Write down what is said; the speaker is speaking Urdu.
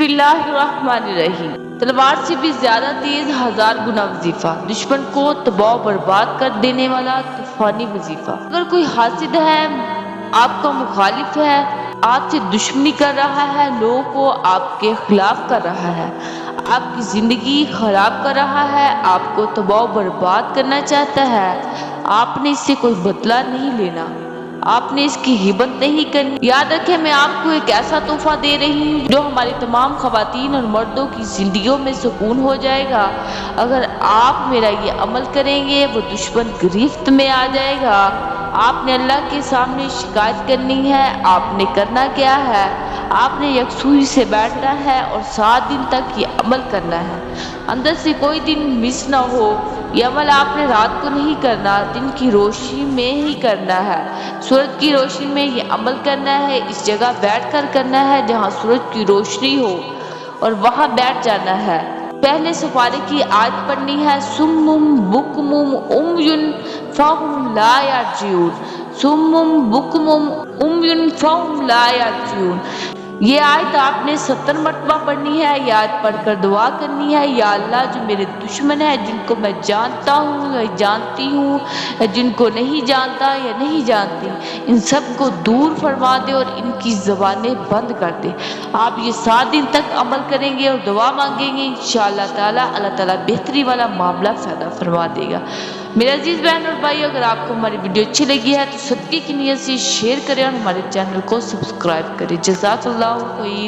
اللہ الرحمن الرحیم۔ تلوار سے بھی زیادہ تیز 1000 گنا وظیفہ، دشمن کو تباہ و برباد کر دینے والا طوفانی وظیفہ۔ اگر کوئی حاسد ہے، آپ کا مخالف ہے، آپ سے دشمنی کر رہا ہے، لوگوں کو آپ کے خلاف کر رہا ہے، آپ کی زندگی خراب کر رہا ہے، آپ کو تباہ و برباد کرنا چاہتا ہے، آپ نے اس سے کوئی بدلہ نہیں لینا، آپ نے اس کی غیبت نہیں کرنی۔ یاد رکھیں، میں آپ کو ایک ایسا تحفہ دے رہی ہوں جو ہماری تمام خواتین اور مردوں کی زندگیوں میں سکون ہو جائے گا۔ اگر آپ میرا یہ عمل کریں گے، وہ دشمن گرفت میں آ جائے گا۔ آپ نے اللہ کے سامنے شکایت کرنی ہے۔ آپ نے کرنا کیا ہے؟ آپ نے یکسوئی سے بیٹھنا ہے اور 7 دن تک یہ عمل کرنا ہے۔ اندر سے کوئی دن مس نہ ہو۔ یہ عمل آپ نے رات کو نہیں کرنا، دن کی روشنی میں ہی کرنا ہے۔ سورج کی روشنی میں یہ عمل کرنا ہے۔ اس جگہ بیٹھ کر کرنا ہے جہاں سورج کی روشنی ہو اور وہاں بیٹھ جانا ہے۔ پہلے سپارے کی آیت پڑھنی ہے، صم بکم عمی فہم لا یرجعون، صم بکم عمی فہم لا یرجعون۔ یہ آیت آپ نے 70 مرتبہ پڑھنی ہے۔ یہ آیت پڑھ کر دعا کرنی ہے، یا اللہ جو میرے دشمن ہیں، جن کو میں جانتا ہوں یا جانتی ہوں، یا جن کو نہیں جانتا یا نہیں جانتی، ان سب کو دور فرما دے اور ان کی زبانیں بند کر دے۔ آپ یہ 7 دن تک عمل کریں گے اور دعا مانگیں گے، انشاءاللہ تعالیٰ اللہ تعالیٰ بہتری والا معاملہ فیض فرما دے گا۔ میرے عزیز بہن اور بھائی، اگر آپ کو ہماری ویڈیو اچھی لگی ہے تو صدقے کی نیت سے شیئر کریں اور ہمارے چینل کو سبسکرائب کریں۔ جزاک اللہ خیر۔